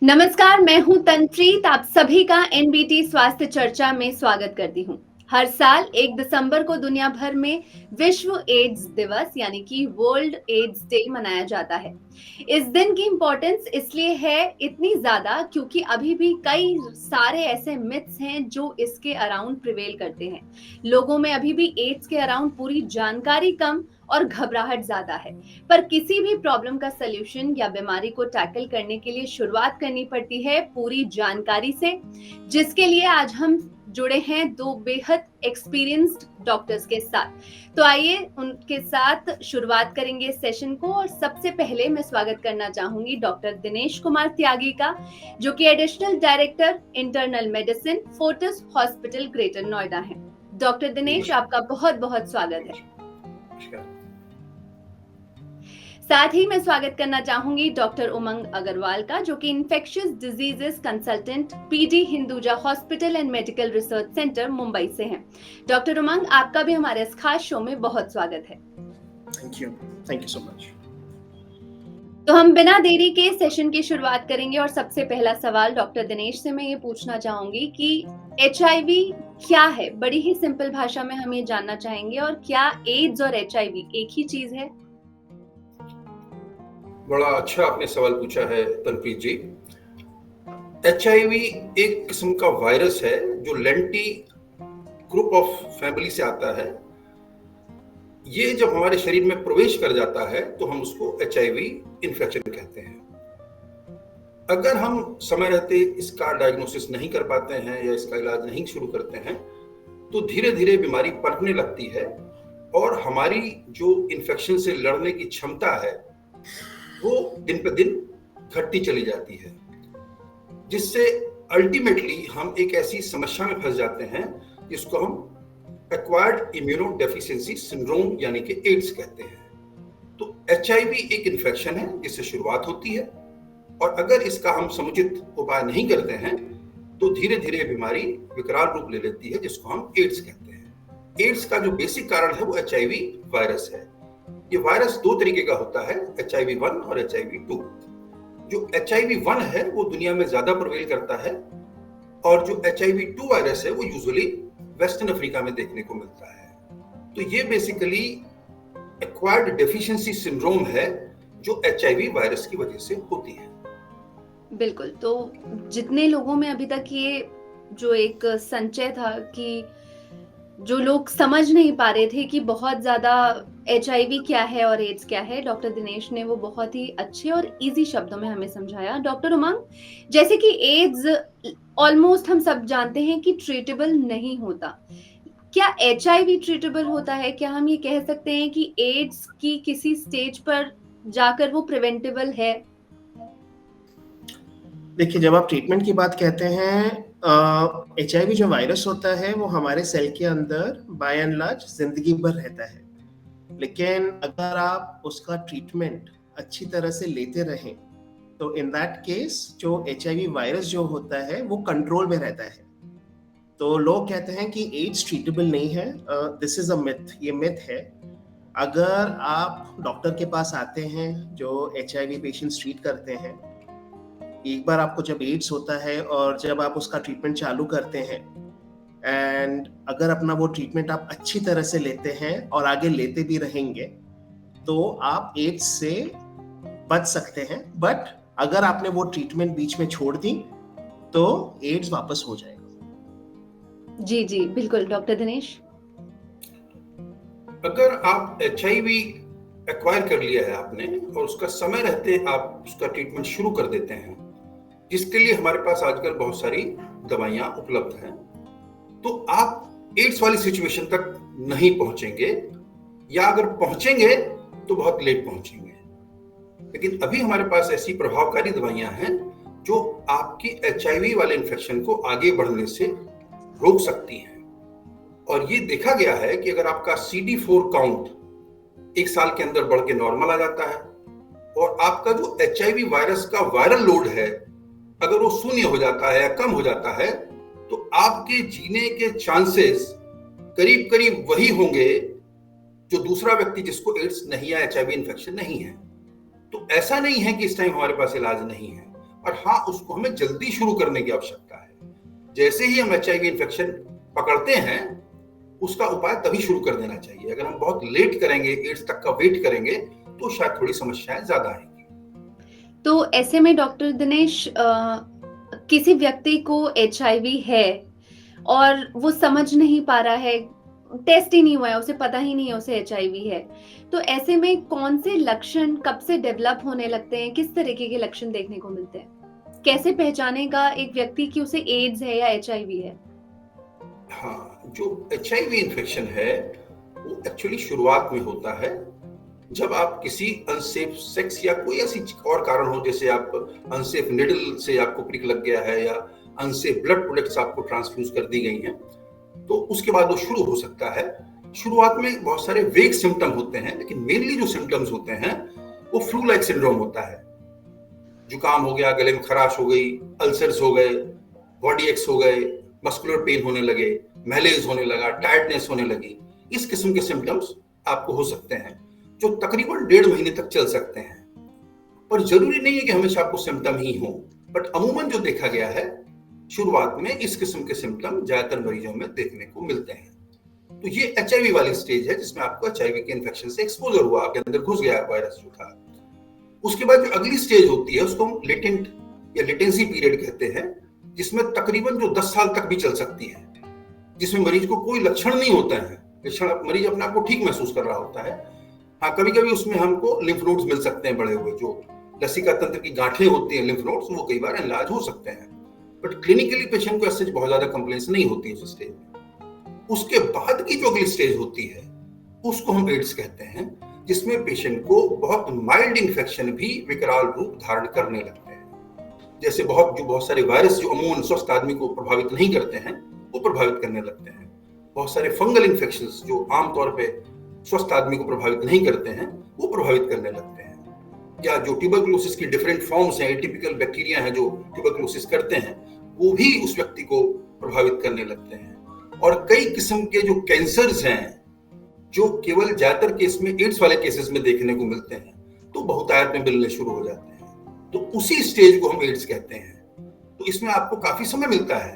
नमस्कार, मैं हूं तनप्रीत। आप सभी का एनबीटी स्वास्थ्य चर्चा में स्वागत करती हूं। हर साल 1 दिसंबर को दुनिया भर में विश्व एड्स दिवस यानी कि वर्ल्ड एड्स डे मनाया जाता है। इस दिन की इम्पोर्टेंस इसलिए है इतनी ज्यादा क्योंकि अभी भी कई सारे ऐसे मिथ्स हैं जो इसके अराउंड प्रिवेल करते हैं। लोगों में अभी भी एड्स के अराउंड पूरी जानकारी कम और घबराहट ज्यादा है। पर किसी भी प्रॉब्लम का सलूशन या बीमारी को टैकल करने के लिए शुरुआत करनी पड़ती है पूरी जानकारी से, जिसके लिए आज हम जुड़े हैं दो बेहद एक्सपीरियंस्ड डॉक्टर्स के साथ। तो आइए उनके साथ शुरुआत करेंगे सेशन को। और सबसे पहले मैं स्वागत करना चाहूंगी डॉक्टर दिनेश कुमार त्यागी का, जो कि additional director internal medicine Fortis hospital greater Noida है। डॉक्टर दिनेश, आपका बहुत बहुत स्वागत है। साथ ही मैं स्वागत करना चाहूंगी डॉक्टर उमंग अग्रवाल का, जो कि infectious diseases consultant PD Hinduja hospital and medical research centre Mumbai से हैं। डॉक्टर उमंग, आपका भी हमारे इस खास शो में बहुत स्वागत है। Thank you so much. तो हम बिना देरी के सेशन की शुरुआत करेंगे और सबसे पहला सवाल डॉक्टर दिनेश से मैं ये पूछना चाहूंगी कि एचआईवी क्या है। बड़ी ही सिंपल भाषा में हम ये जानना चाहेंगे, और क्या एड्स और एचआईवी एक ही चीज है? बड़ा अच्छा आपने सवाल पूछा है तनप्रीत जी। एचआईवी एक किस्म का वायरस है जो लेंटी ग्रुप ऑफ फैमिली से आता है। ये जब हमारे शरीर में प्रवेश कर जाता है तो हम उसको एचआईवी इन्फेक्शन कहते हैं। अगर हम समय रहते इसका डायग्नोसिस नहीं कर पाते हैं या इसका इलाज नहीं शुरू करते हैं तो धीरे धीरे बीमारी पनपने लगती है और हमारी जो इन्फेक्शन से लड़ने की क्षमता है वो दिन पे दिन घटती चली जाती है, जिससे अल्टीमेटली हम एक ऐसी समस्या में फंस जाते हैं जिसको हम एक्वायर्ड इम्यूनोडेफिशिएंसी सिंड्रोम यानी कि एड्स कहते हैं। तो एचआईवी एक इन्फेक्शन है जिससे शुरुआत होती है, और अगर इसका हम समुचित उपाय नहीं करते हैं तो धीरे धीरे बीमारी विकराल रूप ले लेती है, जिसको हम एड्स कहते हैं। एड्स का जो बेसिक कारण है वो एचआईवी वायरस है। ये वायरस दो तरीके का होता है, HIV-1 और HIV-2। जो HIV-1 है वो दुनिया में ज्यादा प्रवेल करता है, और जो HIV-2 वायरस है वो यूजुअली वेस्टर्न अफ्रीका में देखने को मिलता है। तो ये बेसिकली एक्वायर्ड डेफिशिएंसी सिंड्रोम है जो HIV वायरस की वजह से होती है। बिल्कुल। तो जितने लोगों में अभी तक ये जो एक संचय था कि जो लोग समझ नहीं पा रहे थे कि बहुत ज्यादा एचआईवी क्या है और एड्स क्या है, डॉक्टर दिनेश ने वो बहुत ही अच्छे और इजी शब्दों में हमें समझाया। डॉक्टर उमंग, जैसे कि एड्स ऑलमोस्ट हम सब जानते हैं कि ट्रीटेबल नहीं होता, क्या एचआईवी ट्रीटेबल होता है? क्या हम ये कह सकते हैं कि एड्स की किसी स्टेज पर जाकर वो प्रिवेंटेबल है? देखिए, जब आप ट्रीटमेंट की बात कहते हैं, एचआईवी जो वायरस होता है वो हमारे सेल के अंदर बाय एंड लार्ज जिंदगी भर रहता है। लेकिन अगर आप उसका ट्रीटमेंट अच्छी तरह से लेते रहें तो इन दैट केस जो एचआईवी वायरस जो होता है वो कंट्रोल में रहता है। तो लोग कहते हैं कि एड्स ट्रीटेबल नहीं है। दिस इज अ मिथ, ये मिथ है। अगर आप डॉक्टर के पास आते हैं जो एचआईवी पेशेंट्स ट्रीट करते हैं, एक बार आपको जब एड्स होता है और जब आप उसका ट्रीटमेंट चालू करते हैं, एंड अगर अपना वो ट्रीटमेंट आप अच्छी तरह से लेते हैं और आगे लेते भी रहेंगे तो आप एड्स से बच सकते हैं। बट अगर आपने वो ट्रीटमेंट बीच में छोड़ दी तो एड्स वापस हो जाएगा। जी जी बिल्कुल। डॉक्टर दिनेश, अगर आप एचआईवी एक्वायर कर लिया है आपने और उसका समय रहते आप उसका ट्रीटमेंट शुरू कर देते हैं, जिसके लिए हमारे पास आजकल बहुत सारी दवाइयां उपलब्ध हैं, तो आप एड्स वाली सिचुएशन तक नहीं पहुंचेंगे, या अगर पहुंचेंगे तो बहुत लेट पहुंचेंगे। लेकिन अभी हमारे पास ऐसी प्रभावकारी दवाइयां हैं जो आपकी एचआईवी वाले इन्फेक्शन को आगे बढ़ने से रोक सकती हैं। और ये देखा गया है कि अगर आपका CD4 काउंट 1 साल के अंदर बढ़ के नॉर्मल आ जाता है और आपका जो एचआईवी वायरस का वायरल लोड है अगर वो शून्य हो जाता है या कम हो जाता है, तो आपके जीने के चांसेस करीब करीब वही होंगे जो दूसरा व्यक्ति जिसको एड्स नहीं या एचआईवी इन्फेक्शन नहीं है। तो ऐसा नहीं है कि इस टाइम हमारे पास इलाज नहीं है। और हाँ, उसको हमें जल्दी शुरू करने की आवश्यकता है। जैसे ही हम HIV इन्फेक्शन पकड़ते हैं, उसका उपाय तभी शुरू कर देना चाहिए। अगर हम बहुत लेट करेंगे, एड्स तक का वेट करेंगे, तो शायद थोड़ी समस्याएं ज्यादा आएंगी। तो ऐसे में डॉक्टर दिनेश, किसी व्यक्ति को HIV है और वो समझ नहीं पा रहा है, टेस्ट ही नहीं हुआ है, उसे पता ही नहीं है उसे HIV है, तो ऐसे में कौन से लक्षण कब से डेवलप होने लगते हैं, किस तरीके के लक्षण देखने को मिलते हैं? कैसे पहचानेगा एक व्यक्ति कि उसे एड्स है या HIV है? हाँ, जो HIV इन्फेक्शन है वो एक्चुअली शुरुआत में होता है जब आप किसी अनसेफ सेक्स या कोई ऐसी और कारण हो, जैसे आप अनसेफ निडल से आपको प्रिक लग गया है या अनसेफ ब्लड प्रोडक्ट्स आपको ट्रांसफ्यूज कर दी गई हैं, तो उसके बाद वो शुरू हो सकता है। शुरुआत में बहुत सारे वेग सिम्टम होते हैं, लेकिन मेनली जो सिम्टम्स होते हैं वो फ्लू लाइक सिंड्रोम होता है। जुकाम हो गया, गले में खराश हो गई, अल्सर्स हो गए, बॉडी एक्स हो गए, मस्कुलर पेन होने लगे, मैलेज होने लगा, टायर्डनेस होने लगी। इस किस्म के सिम्टम्स आपको हो सकते हैं जो तकरीबन 1.5 महीने तक चल सकते हैं। पर जरूरी नहीं है कि हमेशा आपको सिम्टम ही हो, बट अमूमन जो देखा गया है शुरुआत में इस किस्म के सिम्टम ज्यादातर मरीजों में देखने को मिलते हैं। तो ये HIV वाली स्टेज है जिसमें आपको HIV के इन्फेक्शन से एक्सपोजर हुआ, आपके अंदर घुस गया वायरस जो था। उसके बाद जो अगली स्टेज होती है उसको हम लेटेंट या लेटेंसी पीरियड कहते हैं, जिसमें तकरीबन जो 10 साल तक भी चल सकती है, जिसमें मरीज को कोई लक्षण नहीं होता है, मरीज अपने आप को ठीक महसूस कर रहा होता है। हाँ, कभी कभी उसमें हमको लिम्फ नोड्स मिल सकते हैं बड़े हुए, जो लसिका तंत्र की गांठें होती हैं लिम्फ नोड्स, वो कई बार इलाज हो सकते हैं, बट क्लिनिकली पेशेंट को ऐसे बहुत ज्यादा कंप्लेंट्स नहीं होती है उस स्टेज में। उसके बाद की जो अगली स्टेज होती है उसको हम एड्स कहते हैं, जिसमें पेशेंट को बहुत माइल्ड इन्फेक्शन भी विकराल रूप धारण करने लगते हैं। जैसे बहुत सारे वायरस जो अमूमन स्वस्थ आदमी को प्रभावित नहीं करते हैं वो प्रभावित करने लगते हैं। बहुत सारे फंगल इन्फेक्शंस जो आमतौर पे स्वस्थ आदमी को प्रभावित नहीं करते हैं वो प्रभावित करने लगते हैं। या जो ट्यूबरकुलोसिस की डिफरेंट फॉर्म्स हैं, एटिपिकल बैक्टीरिया हैं जो ट्यूबरकुलोसिस करते हैं, वो भी उस व्यक्ति को प्रभावित करने लगते हैं। और कई किस्म के जो कैंसर्स हैं जो केवल ज्यादातर केस में एड्स वाले केसेस में देखने को मिलते हैं, तो बहुतायत में मिलने शुरू हो जाते हैं। तो उसी स्टेज को हम एड्स कहते हैं। तो इसमें आपको काफी समय मिलता है,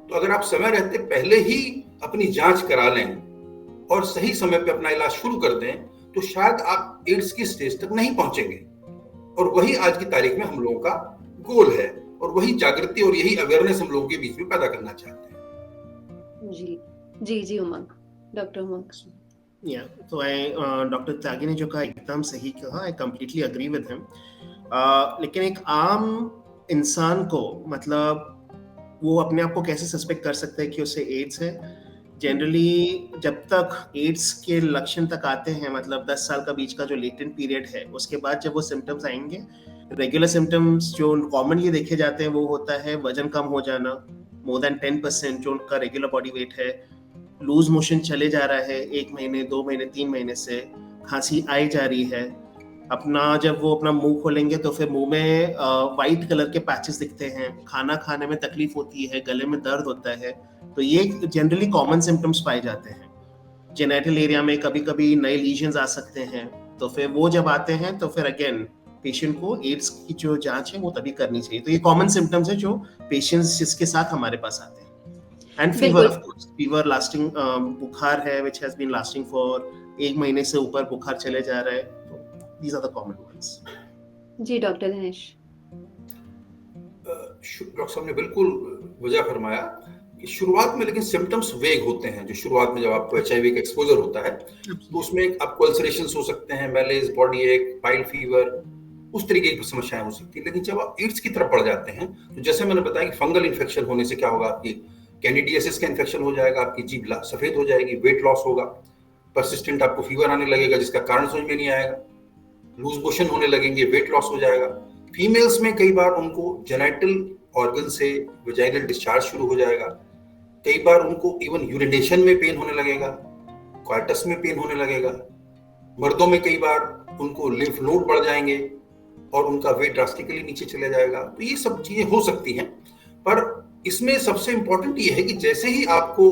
तो अगर आप समय रहते पहले ही अपनी जांच करा लें और सही समय पे अपना इलाज शुरू कर दें, तो शायद आप एड्स की स्टेज तक नहीं पहुंचेंगे। और वही आज की तारीख में हम लोगों का गोल है, और वही जागृति और यही अवेयरनेस हम लोगों के बीच में पैदा करना चाहते हैं। जी जी जी उमंग, डॉक्टर उमंग। तो डॉक्टर त्यागी ने जो कहा एकदम सही कहा, I completely agree with him. लेकिन एक आम इंसान को, मतलब वो अपने आप को कैसे सस्पेक्ट कर सकता है कि उसे एड्स है? जनरली जब तक एड्स के लक्षण तक आते हैं, मतलब 10 साल का बीच का जो लेटेंट पीरियड है, उसके बाद जब वो सिम्टम्स आएंगे, रेगुलर सिम्टम्स जो कॉमनली देखे जाते हैं वो होता है वजन कम हो जाना, मोर देन 10% जो उनका रेगुलर बॉडी वेट है, लूज मोशन चले जा रहा है 1 महीने 2 महीने 3 महीने से, खांसी आई जा रही है, जब वो अपना मुंह खोलेंगे तो फिर मुंह में वाइट कलर के पैचेस दिखते हैं, खाना खाने में तकलीफ होती है, गले में दर्द होता है। तो ये जनरली कॉमन सिम्टम्स पाए जाते हैं। जेनिटल एरिया में कभी कभी नए लीजन्स आ सकते हैं, तो फिर वो जब आते हैं तो फिर अगेन पेशेंट को एड्स की जो जांच है वो तभी करनी चाहिए। तो ये कॉमन सिम्टम्स है जो पेशेंट्स जिसके साथ हमारे पास आते हैं। And fever, of course, fever lasting, बुखार है which has been lasting for 1 महीने से ऊपर बुखार चले जा रहा है, तो these are the common ones. जी डॉक्टर दिनेश। डॉक्टर साहब ने बिल्कुल वजह फरमाया कि शुरुआत में लेकिन सिम्टम्स वेग होते हैं। जो शुरुआत में जब आपको HIV का एक्सपोजर होता है तो उसमें आपको अल्सरेशंस हो सकते हैं, मैलेज, बॉडी एक, पाइल फीवर, उस तरीके की समस्याएं हो सकती हैं। लेकिन जब आप एड्स की तरफ बढ़ जाते हैं तो जैसे मैंने बताया कि फंगल इन्फेक्शन होने से क्या होगा, आपकी कैंडिडियासिस का इन्फेक्शन हो जाएगा, आपकी जीभ सफेद हो जाएगी, वेट लॉस होगा, परसिस्टेंट आपको फीवर आने लगेगा जिसका कारण समझ में नहीं आएगा, लूज मोशन होने लगेंगे, वेट लॉस हो जाएगा। फीमेल्स में कई बार उनको जेनिटल ऑर्गन से वेजाइनल डिस्चार्ज शुरू हो जाएगा, कई बार उनको इवन यूरिनेशन में पेन होने लगेगा, क्वार्टस में पेन होने लगेगा। मर्दों में कई बार उनको लिम्फ नोड बढ़ जाएंगे और उनका वेट ड्रास्टिकली नीचे चले जाएगा। तो ये सब चीजें हो सकती हैं, पर इसमें सबसे इंपॉर्टेंट ये है कि जैसे ही आपको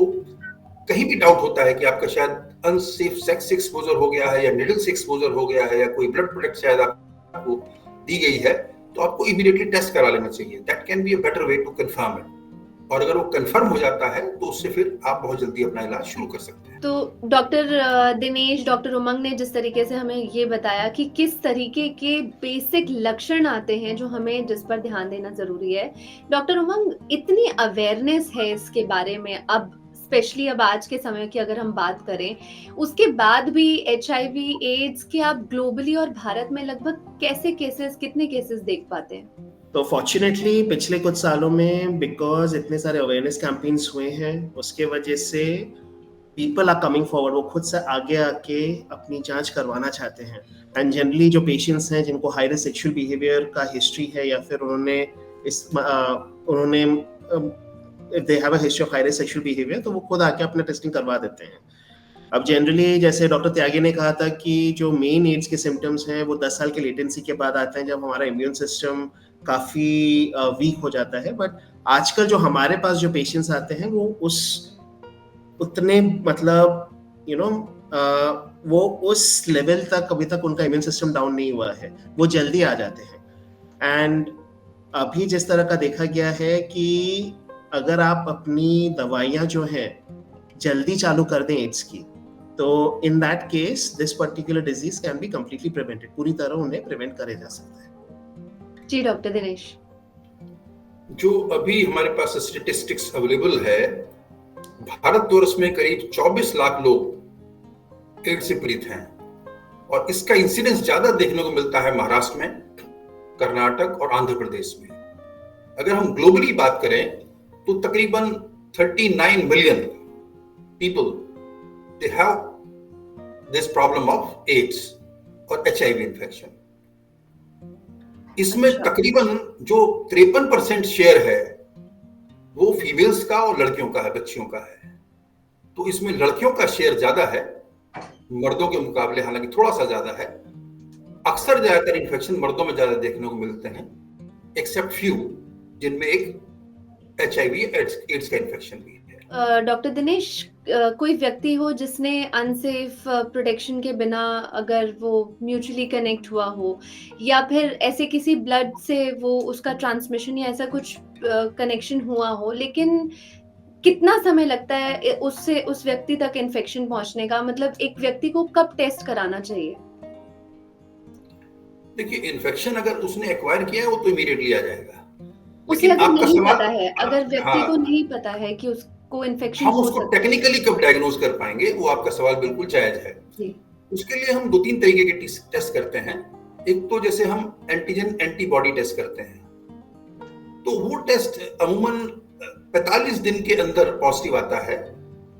कहीं भी डाउट होता है कि आपका शायद अनसेफ सेक्स एक्सपोजर हो गया है या निडल से एक्सपोजर हो गया है या कोई ब्लड प्रोडक्ट शायद आपको दी गई है, तो आपको इमीडिएटली टेस्ट करा लेना चाहिए। That can be a better way to confirm it. और अगर वो कंफर्म हो जाता है तो उससे फिर आप बहुत जल्दी अपना इलाज शुरू कर सकते हैं। तो डॉक्टर दिनेश, डॉक्टर उमंग ने जिस तरीके से हमें ये बताया कि किस तरीके के बेसिक लक्षण आते हैं जो हमें जिस पर ध्यान देना जरूरी है, डॉक्टर उमंग, इतनी अवेयरनेस है इसके बारे में अब, स्पेशली अब आज के समय की अगर हम बात करें, उसके बाद भी HIV एड्स के आप ग्लोबली और भारत में लगभग कितने केसेस देख पाते हैं? तो फॉर्चुनेटली पिछले कुछ सालों में बिकॉज इतने सारे अवेयरनेस कैंपेन्स हुए हैं, उसके वजह से पीपल आर कमिंग फॉरवर्ड, वो खुद से आगे आके अपनी जांच करवाना चाहते हैं। एंड जनरली जो पेशेंट्स हैं जिनको हाई रिस्क सेक्सुअल बिहेवियर का हिस्ट्री है या फिर उन्होंने they have a history of high risk sexual behaviour, तो वो खुद आके अपना टेस्टिंग करवा देते हैं। अब जनरली जैसे डॉक्टर त्यागी ने कहा था कि जो मेन एड्स के सिम्टम्स हैं वो 10 साल के लेटेंसी के बाद आते हैं, जब हमारा इम्यून सिस्टम काफ़ी वीक हो जाता है। बट आजकल जो हमारे पास जो पेशेंट्स आते हैं वो उतने मतलब वो उस लेवल तक अभी तक उनका इम्यून सिस्टम डाउन नहीं हुआ है, वो जल्दी आ जाते हैं। एंड अभी जिस तरह का देखा गया है कि अगर आप अपनी दवाइयाँ जो हैं जल्दी चालू कर दें एड्स की, तो in that case this particular disease can be completely prevented, पूरी तरह उन्हें प्रिवेंट करे जा सकता है। जी डॉक्टर दिनेश, जो अभी हमारे पास स्टैटिस्टिक्स अवेलेबल है, भारतवर्ष में करीब 24 लाख लोग एड्स से पीड़ित हैं और इसका इंसिडेंस ज्यादा देखने को मिलता है महाराष्ट्र में, कर्नाटक और आंध्र प्रदेश में। अगर हम ग्लोबली बात करें तो तकरीबन 39 million people they have this problem of AIDS और HIV infection। इसमें तकरीबन जो 53% शेयर है वो फीमेल्स का और लड़कियों का है, बच्चियों का है। तो इसमें लड़कियों का शेयर ज्यादा है मर्दों के मुकाबले, हालांकि थोड़ा सा ज्यादा है। अक्सर ज्यादातर इन्फेक्शन मर्दों में ज्यादा देखने को मिलते हैं, एक्सेप्ट फ्यू जिनमें एक HIV एड्स का इन्फेक्शन भी है। डॉक्टर दिनेश, कोई व्यक्ति हो जिसने अनसेफ प्रोटेक्शन के बिना अगर वो म्यूचुअली कनेक्ट हुआ हो या फिर ऐसे किसी ब्लड से वो उसका ट्रांसमिशन या ऐसा कुछ कनेक्शन हुआ हो, लेकिन कितना समय लगता है उससे उस व्यक्ति तक इन्फेक्शन पहुंचने का? मतलब एक व्यक्ति को कब टेस्ट कराना चाहिए? देखिए, इन्फेक्शन अगर उसने एक्वायर किया है वो तो इमीडिएटली आ जाएगा। उसे अगर नहीं पता है, अगर व्यक्ति को नहीं पता है कि उसको इन्फेक्शन हम उसको टेक्निकली कब डायग्नोज कर पाएंगे, वो आपका सवाल बिल्कुल जायज है। उसके लिए हम 2-3 तरीके के टेस्ट करते हैं। एक तो जैसे हम एंटीजन एंटीबॉडी टेस्ट करते हैं, तो वो टेस्ट अमूमन 45 दिन के अंदर पॉजिटिव आता है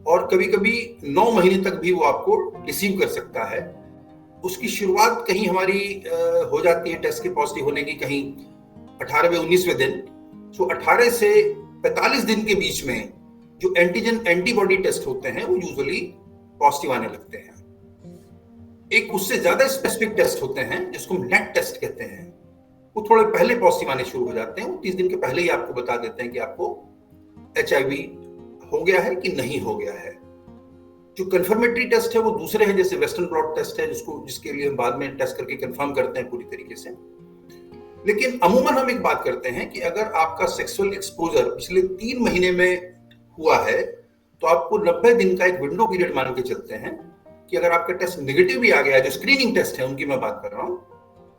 और कभी-कभी 9 महीने तक भी वो आपको रिसीव कर सकता है। उसकी शुरुआत कहीं हमारी हो जाती है टेस्ट के पॉजिटिव होने की कहीं 18वें 19वें दिन। तो 18 से 45 दिन के बीच में जो एंटीजन एंटीबॉडी टेस्ट होते हैं वो यूजुअली पॉजिटिव आने लगते हैं। एक उससे ज्यादा स्पेसिफिक टेस्ट होते हैं जिसको हम नेट टेस्ट कहते हैं, वो थोड़े पहले पॉजिटिव आने शुरू हो जाते हैं। वो 30 दिन के पहले ही आपको बता देते हैं कि आपको HIV हो गया है कि नहीं हो गया है। जो कंफर्मेटरी टेस्ट है वो दूसरे हैं, जैसे वेस्टर्न ब्लॉट टेस्ट है जिसके लिए हम बाद में टेस्ट करके कंफर्म करते हैं पूरी तरीके से। लेकिन अमूमन हम एक बात करते हैं कि अगर आपका सेक्सुअल एक्सपोजर पिछले 3 महीने में हुआ है तो आपको 90 दिन का एक विंडो पीरियड मान के चलते हैं कि अगर आपका टेस्ट नेगेटिव भी आ गया है, जो स्क्रीनिंग टेस्ट है उनकी मैं बात कर रहा हूं,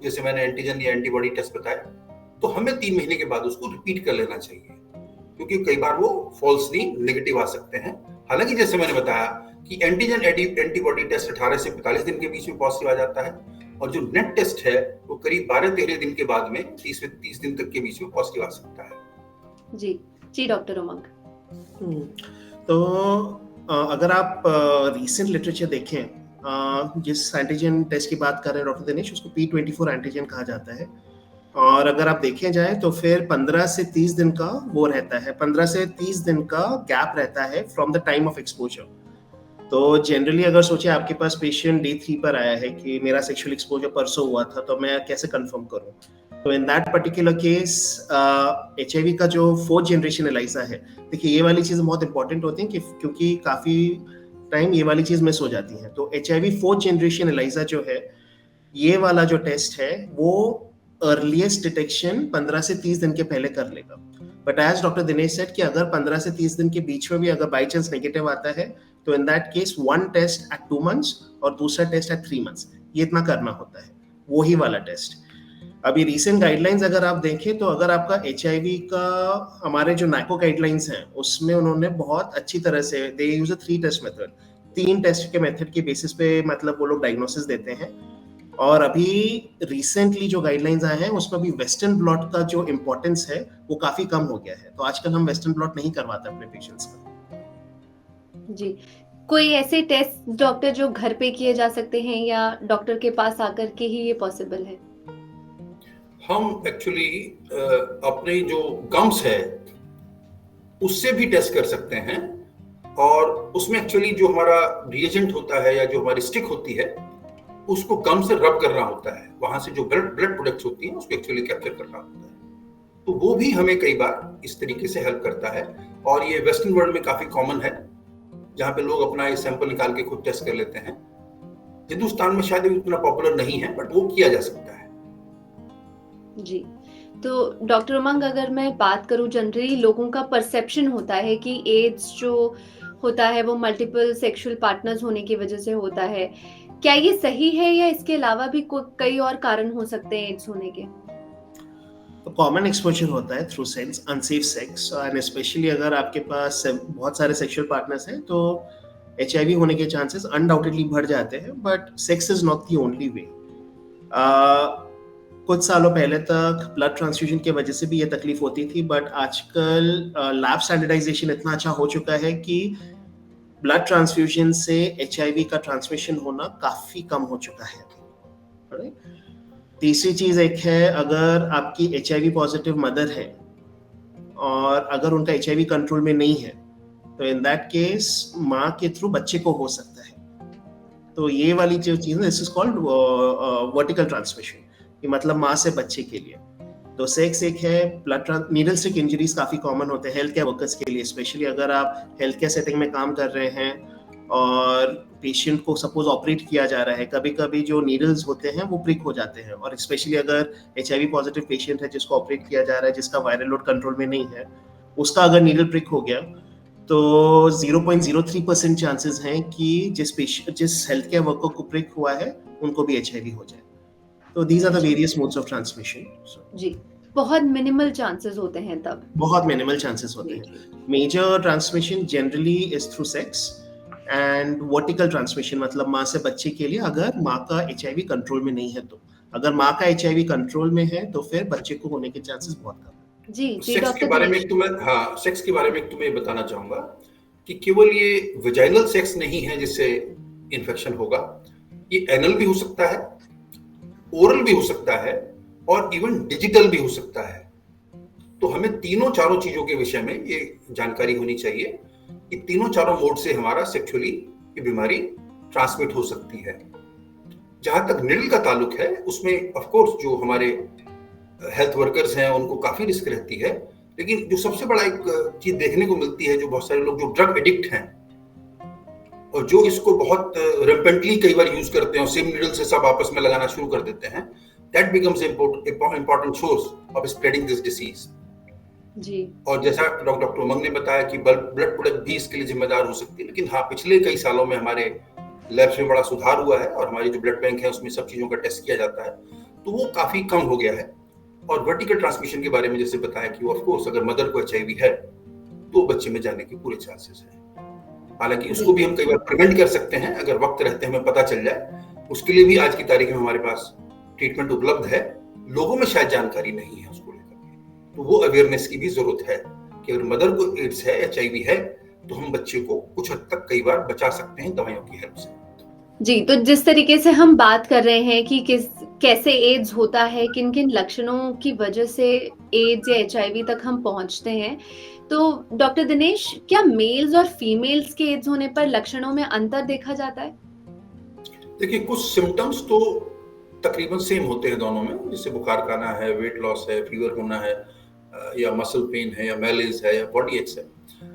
जैसे मैंने एंटीजन या एंटीबॉडी टेस्ट बताया, तो हमें 3 महीने के बाद उसको रिपीट कर लेना चाहिए, क्योंकि कई बार वो फॉल्सली नेगेटिव आ सकते हैं। हालांकि जैसे मैंने बताया कि एंटीजन एंटीबॉडी टेस्ट 18 से 45 दिन के बीच में पॉजिटिव आ जाता है और जो नेट टेस्ट है वो करीब 12-13 दिन के बाद में 30 दिन तक के बीच में पॉजिटिव आ सकता है। जी डॉक्टर उमंग। तो अगर आप रीसेंट लिटरेचर देखें, जिस एंटीजन टेस्ट की बात कर रहे हैं डॉक्टर दिनेश, उसको P24 एंटीजन कहा जाता है। और अगर आप देखें जाए तो फिर 15 से 30 दिन का वो रहता है, 15 से 30 दिन का गैप रहता है from the time of exposure. तो जनरली अगर सोचे आपके पास पेशेंट Day 3 पर आया है कि मेरा सेक्सुअल एक्सपोजर परसों हुआ था, तो मैं कैसे कंफर्म करूं? तो in that particular case HIV का जो 4th जनरेशन एलाइजा है, देखिए ये वाली चीज़ बहुत इंपॉर्टेंट होती है क्योंकि काफ़ी टाइम ये वाली चीज़ मिस हो जाती है। तो HIV 4th जनरेशन एलाइजा जो है, ये वाला जो टेस्ट है वो अर्लीस्ट डिटेक्शन 15 से 30 दिन के पहले कर लेगा। But as doctor Dinesh said कि अगर 15 से 30 दिन के बीच में भी अगर बाई चांस नेगेटिव आता है तो in that case 1 test at 2 months और दूसरा टेस्ट एट 3 months, ये इतना करना होता है, वही वाला टेस्ट। अभी रिसेंट गाइडलाइंस अगर आप देखें तो अगर आपका HIV का हमारे जो नाइको गाइडलाइंस हैं उसमें उन्होंने बहुत अच्छी तरह से they use a 3 test method, 3 test के मेथड के बेसिस पे मतलब वो लोग डायग्नोसिस देते हैं। और अभी रिसेंटली जो गाइडलाइंस आए हैं उसमें भी वेस्टर्न ब्लॉट का जो इम्पोर्टेंस है वो काफी कम हो गया है, तो आजकल हम वेस्टर्न ब्लॉट नहीं करवाते अपने पेशेंट्स का। जी, कोई ऐसे टेस्ट डॉक्टर जो घर पे किए जा सकते हैं या डॉक्टर के पास आकर के ही ये पॉसिबल है? हम एक्चुअली अपने जो गम्स है उससे भी टेस्ट कर सकते हैं, और उसमें एक्चुअली जो हमारा रिएजेंट होता है या जो हमारी स्टिक होती है उसको गम से रब करना होता है, वहां से जो ब्लड प्रोडक्ट्स होती हैं उसको एक्चुअली कैप्चर करना होता है। तो वो भी हमें कई बार इस तरीके से हेल्प करता है, और ये वेस्टर्न वर्ल्ड में काफी कॉमन है जहाँ पे लोग अपना ये सैंपल निकाल के खुद टेस्ट कर लेते हैं। हिंदुस्तान में शायद उतना पॉपुलर नहीं है, बट वो किया जा सकता है। जी, तो डॉक्टर उमंग, अगर मैं बात करूं, जनरली लोगों का परसेप्शन होता है कि एड्स जो होता है वो मल्टीपल सेक्सुअल पार्टनर्स होने की वजह से होता है। क्या ये सही है या इसके अलावा भी कई और कारण हो सकते हैं एड्स होने के? तो कॉमन एक्सपोजर होता है through sex, unsafe sex, and specially अगर आपके पास बहुत सारे सेक्सुअल पार्टनर्स हैं तो HIV होने के चांसेस अनडाउटेडली बढ़ जाते हैं, but sex is not the only way. कुछ सालों पहले तक ब्लड ट्रांसफ्यूजन की वजह से भी ये तकलीफ होती थी, बट आजकल लैब स्टैंडर्डाइजेशन इतना अच्छा हो चुका है कि ब्लड ट्रांसफ्यूजन से HIV का ट्रांसमिशन होना काफी कम हो चुका है। तीसरी चीज एक है, अगर आपकी HIV पॉजिटिव मदर है और अगर उनका HIV कंट्रोल में नहीं है तो इन दैट केस माँ के थ्रू बच्चे को हो सकता है। तो ये वाली जो चीज है, this is called vertical transmission, कि मतलब माँ से बच्चे के लिए। तो सेक्स एक है, ब्लड नीडल स्टिक इंजरीज काफी कॉमन होते हैं हेल्थ केयर वर्कर्स के लिए, स्पेशली अगर आप हेल्थ केयर सेटिंग में काम कर रहे हैं और पेशेंट को सपोज ऑपरेट किया जा रहा है, कभी कभी जो नीडल्स होते हैं वो प्रिक हो जाते हैं, और स्पेशली अगर HIV पॉजिटिव पेशेंट है जिसको ऑपरेट किया जा रहा है, जिसका वायरल लोड कंट्रोल में नहीं है, उसका अगर नीडल प्रिक हो गया तो 0.03% चांसेस हैं कि जिस हेल्थ केयर वर्कर को प्रिक हुआ है उनको भी HIV हो जाए। तो these are the various modes of transmission. जी, बहुत मिनिमल चांसेस होते हैं तब। बहुत मिनिमल चांसेस होते हैं। Major transmission generally is through sex, and vertical transmission मतलब माँ से बच्चे के लिए अगर माँ का HIV कंट्रोल में नहीं है तो। अगर माँ का HIV कंट्रोल में है तो फिर बच्चे को होने के चांसेस बहुत कम है। जी, सेक्स के बारे में सेक्स के बारे में तुम्हें बताना चाहूंगा कि केवल ये वेजाइनल सेक्स नहीं है जिससे इन्फेक्शन होगा, ये एनल भी हो सकता है, ओरल भी हो सकता है, और इवन डिजिटल भी हो सकता है। तो हमें तीनों चारों चीजों के विषय में ये जानकारी होनी चाहिए कि तीनों चारों मोड से हमारा सेक्सुअली ये बीमारी ट्रांसमिट हो सकती है। जहां तक निडल का ताल्लुक है उसमें ऑफ कोर्स जो हमारे हेल्थ वर्कर्स हैं उनको काफी रिस्क रहती है, लेकिन जो सबसे बड़ा एक चीज देखने को मिलती है, जो बहुत सारे लोग जो ड्रग एडिक्ट हैं और जो इसको बहुत रेम्पेंटली कई बार यूज करते हैं और सेम नीडल से सब आपस में लगाना शुरू कर देते हैं, that becomes important source of spreading this disease. जी, और जैसा डॉक्टर उमंग ने बताया कि ब्लड प्रोडक्ट भी इसके लिए जिम्मेदार हो सकती है, लेकिन हाँ, पिछले कई सालों में हमारे लैब्स में बड़ा सुधार हुआ है और हमारी जो ब्लड बैंक है उसमें सब चीजों का टेस्ट किया जाता है, तो वो काफी कम हो गया है। और वर्टिकल ट्रांसमिशन के बारे में जैसे बताया कि ऑफ कोर्स अगर मदर को HIV है तो बच्चे में जाने के पूरे चांसेस हैं। हालांकि उसको भी हम कई बार प्रिवेंट कर सकते हैं अगर वक्त रहते हमें पता चल जाए। उसके लिए भी आज की तारीख में हमारे पास ट्रीटमेंट उपलब्ध है, लोगों में शायद जानकारी नहीं है उसको लेकर, तो वो अवेयरनेस की भी जरूरत है कि अगर मदर को एड्स है, HIV है, तो हम बच्चे को कुछ हद तक कई बार बचा सकते हैं दवाइयों की हेल्प से। जी, तो जिस तरीके से हम बात कर रहे हैं कि कैसे एड्स होता है, किन किन लक्षणों की वजह से एड्स या HIV तक हम पहुंचते हैं, तो डॉक्टर दिनेश, क्या मेल्स और फीमेल्स के एड्स होने पर लक्षणों में अंतर देखा जाता है? देखिए, कुछ सिम्टम्स तो तकरीबन सेम होते हैं दोनों में, जैसे बुखार का आना है, वेट लॉस है, फीवर होना है, या मसल पेन है, या मैलेज है, या बॉडी एक्स है।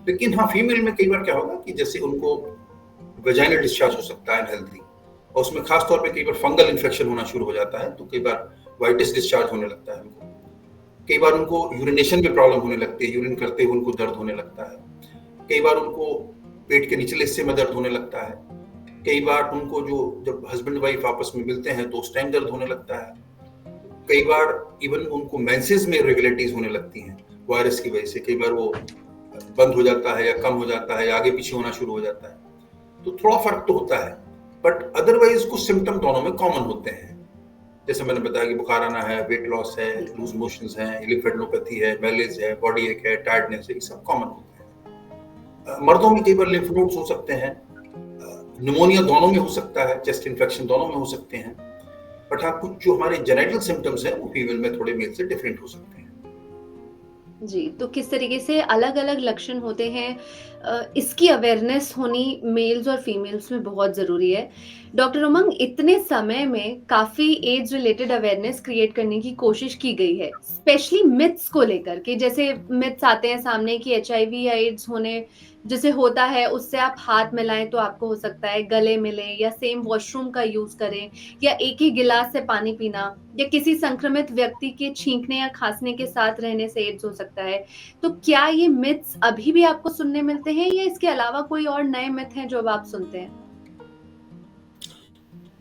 लेकिन हाँ, फीमेल में कई बार क्या होगा कि जैसे उनको वेजाइनल डिस्चार्ज हो सकता है अनहेल्दी, और उसमें खास तौर पे कई बार फंगल इन्फेक्शन होना शुरू हो जाता है, तो कई बार वाइटिस डिस्चार्ज होने लगता है उनको। कई बार उनको यूरिनेशन में प्रॉब्लम होने लगती है, यूरिन करते हुए उनको दर्द होने लगता है। कई बार उनको पेट के निचले हिस्से में दर्द होने लगता है। कई बार उनको जब हस्बैंड वाइफ आपस में मिलते हैं तो उस टाइम दर्द होने लगता है। कई बार इवन उनको मेंसेस में इरेगुलरिटीज होने लगती हैं वायरस की वजह से। कई बार वो बंद हो जाता है या कम हो जाता है या आगे पीछे होना शुरू हो जाता है। तो थोड़ा फर्क तो होता है, बट अदरवाइज कुछ सिम्टम दोनों में कॉमन होते हैं। जैसे मैंने बताया कि बुखार आना है, वेट लॉस है, लूज मोशंस है, लिम्फेडेनोपैथी है, मैलेज है, बॉडी एक है, टायर्डनेस है, ये सब कॉमन होते हैं। मर्दों में कई बार लिम्फ नोड्स हो सकते हैं, निमोनिया दोनों में हो सकता है, चेस्ट इन्फेक्शन दोनों में हो सकते हैं। बट हाँ, कुछ जो हमारे जेनेटिकल सिम्टम्स हैं वो फीमेल में थोड़े मेल से डिफरेंट हो सकते हैं। जी, तो किस तरीके से अलग-अलग लक्षण होते हैं, इसकी अवेयरनेस होनी मेल्स और फीमेल्स में बहुत ज़रूरी है। डॉक्टर उमंग, इतने समय में काफ़ी एड्स रिलेटेड अवेयरनेस क्रिएट करने की कोशिश की गई है, स्पेशली मिथ्स को लेकर के। जैसे मिथ्स आते हैं सामने कि एचआईवी या एड्स होने जैसे होता है, उससे आप हाथ मिलाएँ तो आपको हो सकता है, गले मिलें या सेम वॉशरूम का यूज़ करें या एक ही गिलास से पानी पीना या किसी संक्रमित व्यक्ति के छींकने या खांसने के साथ रहने से एड्स हो सकता है। तो क्या ये मिथ्स अभी भी आपको सुनने मिलते हैं या इसके अलावा कोई और नए मिथ हैं जो अब आप सुनते हैं?